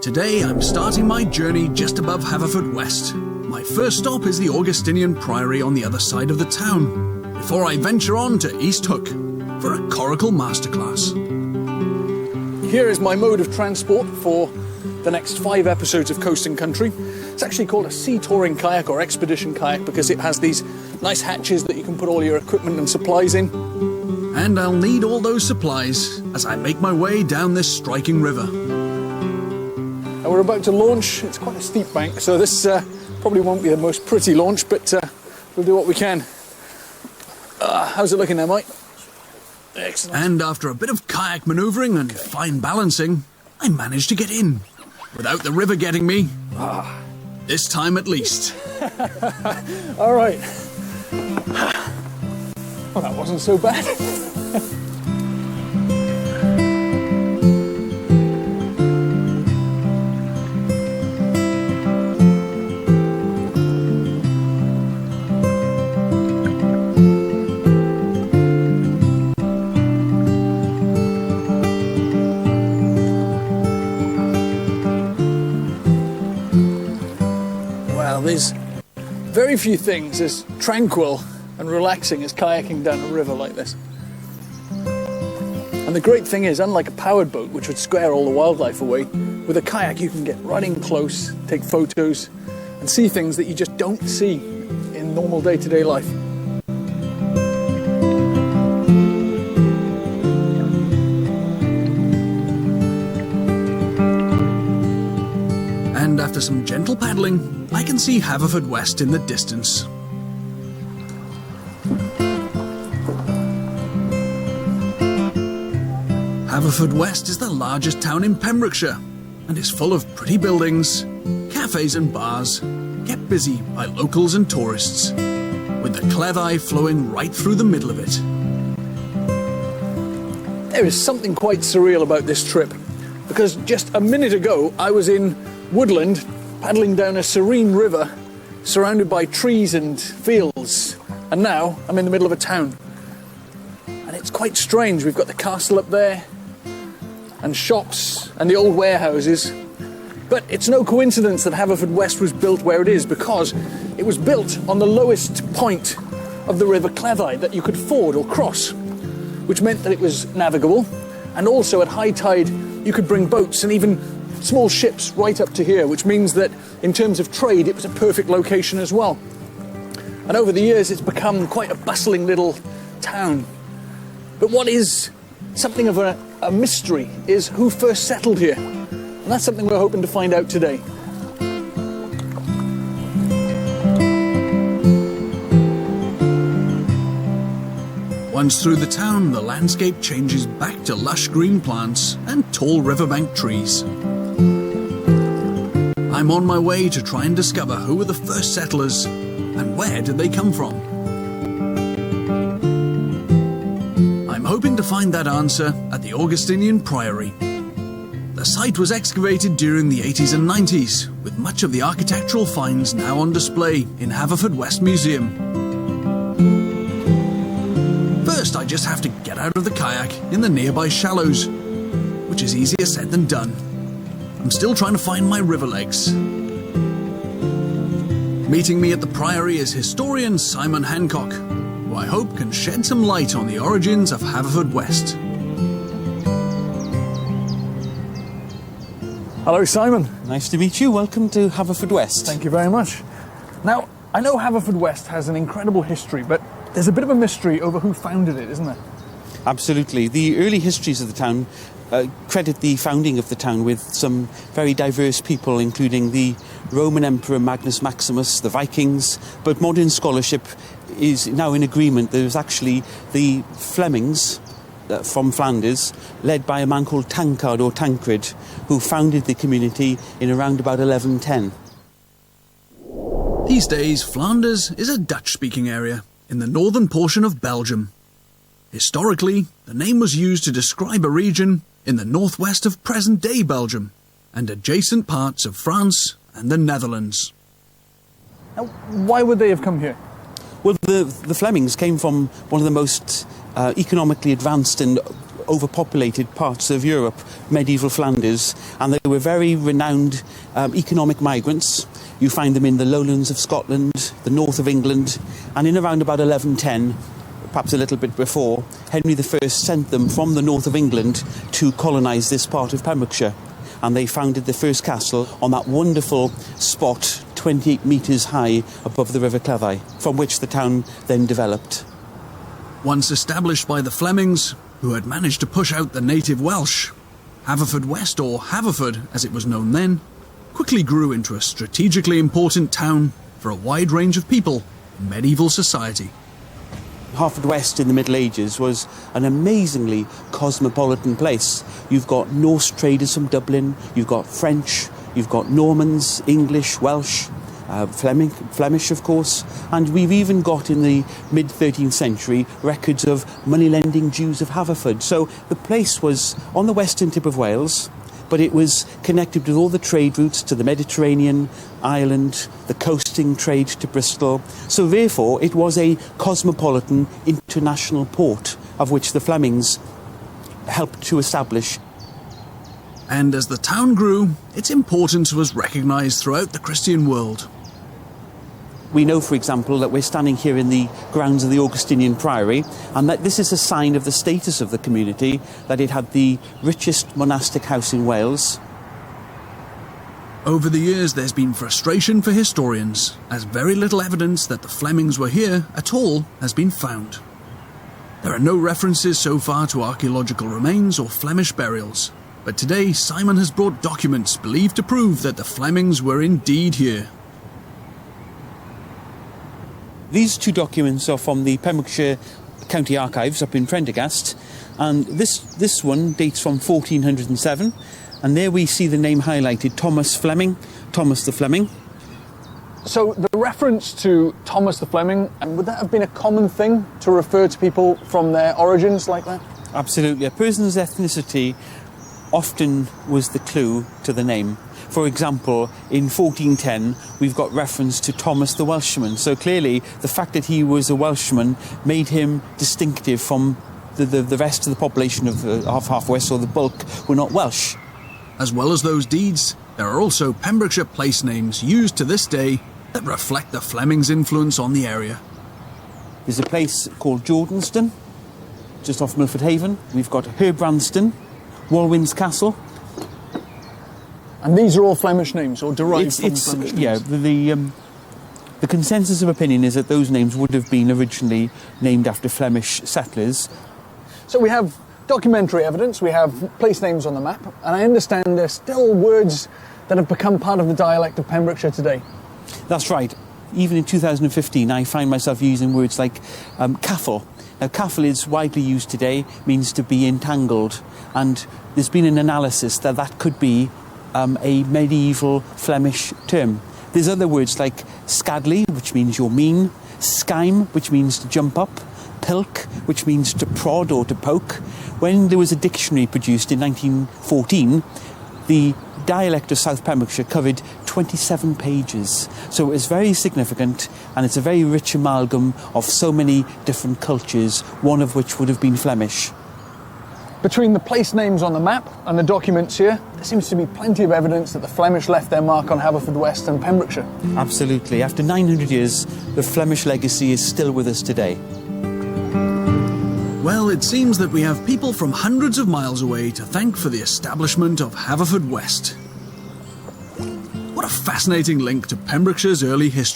Today I'm starting my journey just above Haverfordwest. My first stop is the Augustinian Priory on the other side of the town, before I venture on to East Hook for a coracle masterclass. Here is my mode of transport for the next 5 episodes of Coast and Country. It's actually called a sea touring kayak or expedition kayak because it has these nice hatches that you can put all your equipment and supplies in. And I'll need all those supplies as I make my way down this striking river. Now we're about to launch. It's quite a steep bank, so this probably won't be the most pretty launch, but we'll do what we can. How's it looking now, Mike? Excellent. And after a bit of kayak manoeuvring and fine balancing, I managed to get in, without the river getting me. This time at least. All right. Well, that wasn't so bad. There's very few things as tranquil and relaxing as kayaking down a river like this. And the great thing is, unlike a powered boat, which would scare all the wildlife away, with a kayak you can get right in close, take photos, and see things that you just don't see in normal day-to-day life. And after some gentle paddling, I can see Haverfordwest in the distance. Haverfordwest is the largest town in Pembrokeshire and is full of pretty buildings, cafes and bars, kept busy by locals and tourists, with the Cleddau flowing right through the middle of it. There is something quite surreal about this trip, because just a minute ago I was in woodland paddling down a serene river surrounded by trees and fields, and now I'm in the middle of a town. And it's quite strange. We've got the castle up there and shops and the old warehouses, but it's no coincidence that Haverfordwest was built where it is, because it was built on the lowest point of the river Cleddau that you could ford or cross, which meant that it was navigable, and also at high tide you could bring boats and even small ships right up to here, which means that in terms of trade it was a perfect location as well. And over the years it's become quite a bustling little town. But what is something of a mystery is who first settled here, and that's something we're hoping to find out today. Once through the town, the landscape changes back to lush green plants and tall riverbank trees. I'm on my way to try and discover who were the first settlers and where did they come from. I'm hoping to find that answer at the Augustinian Priory. The site was excavated during the 80s and 90s, with much of the architectural finds now on display in Haverfordwest Museum. First, I just have to get out of the kayak in the nearby shallows, which is easier said than done. I'm still trying to find my river legs. Meeting me at the Priory is historian Simon Hancock, who I hope can shed some light on the origins of Haverfordwest. Hello, Simon. Nice to meet you. Welcome to Haverfordwest. Thank you very much. Now, I know Haverfordwest has an incredible history, but there's a bit of a mystery over who founded it, isn't there? Absolutely. The early histories of the town credit the founding of the town with some very diverse people, including the Roman Emperor Magnus Maximus, the Vikings, but modern scholarship is now in agreement. There's actually the Flemings from Flanders, led by a man called Tancred or Tancred, who founded the community in around about 1110. These days, Flanders is a Dutch-speaking area in the northern portion of Belgium. Historically, the name was used to describe a region in the northwest of present-day Belgium and adjacent parts of France and the Netherlands. Now, why would they have come here? Well, the Flemings came from one of the most economically advanced and overpopulated parts of Europe, medieval Flanders, and they were very renowned economic migrants. You find them in the lowlands of Scotland, the north of England, and in around about 1110, perhaps a little bit before, Henry I sent them from the north of England to colonise this part of Pembrokeshire. And they founded the first castle on that wonderful spot 28 metres high above the River Cleddau, from which the town then developed. Once established by the Flemings, who had managed to push out the native Welsh, Haverfordwest, or Haverford as it was known then, quickly grew into a strategically important town for a wide range of people in medieval society. Haverfordwest in the Middle Ages was an amazingly cosmopolitan place. You've got Norse traders from Dublin, you've got French, you've got Normans, English, Welsh, Flemish of course, and we've even got in the mid-13th century records of money-lending Jews of Haverford. So the place was on the western tip of Wales, but it was connected with all the trade routes to the Mediterranean, Ireland, the coasting trade to Bristol. So therefore it was a cosmopolitan international port of which the Flemings helped to establish. And as the town grew, its importance was recognised throughout the Christian world. We know, for example, that we're standing here in the grounds of the Augustinian Priory, and that this is a sign of the status of the community, that it had the richest monastic house in Wales. Over the years, there's been frustration for historians, as very little evidence that the Flemings were here at all has been found. There are no references so far to archaeological remains or Flemish burials, but today Simon has brought documents believed to prove that the Flemings were indeed here. These two documents are from the Pembrokeshire County Archives up in Prendergast, and this one dates from 1407, and there we see the name highlighted, Thomas Fleming, Thomas the Fleming. So the reference to Thomas the Fleming, and would that have been a common thing to refer to people from their origins like that? Absolutely. A person's ethnicity often was the clue to the name. For example, in 1410, we've got reference to Thomas the Welshman. So clearly, the fact that he was a Welshman made him distinctive from the rest of the population of Haverfordwest, or the bulk, were not Welsh. As well as those deeds, there are also Pembrokeshire place names used to this day that reflect the Flemings' influence on the area. There's a place called Jordenston, just off Milford Haven. We've got Herbrandston, Walwyn's Castle. And these are all Flemish names, or derived from Flemish names? Yeah, the consensus of opinion is that those names would have been originally named after Flemish settlers. So we have documentary evidence, we have place names on the map, and I understand there's still words that have become part of the dialect of Pembrokeshire today. That's right. Even in 2015, I find myself using words like caffle. Now, caffle is widely used today, means to be entangled, and there's been an analysis that that could be a medieval Flemish term. There's other words like scadly, which means you're mean, skeim, which means to jump up, pilk, which means to prod or to poke. When there was a dictionary produced in 1914, the dialect of South Pembrokeshire covered 27 pages. So it was very significant, and it's a very rich amalgam of so many different cultures, one of which would have been Flemish. Between the place names on the map and the documents here, there seems to be plenty of evidence that the Flemish left their mark on Haverfordwest and Pembrokeshire. Absolutely. After 900 years, the Flemish legacy is still with us today. Well, it seems that we have people from hundreds of miles away to thank for the establishment of Haverfordwest. What a fascinating link to Pembrokeshire's early history.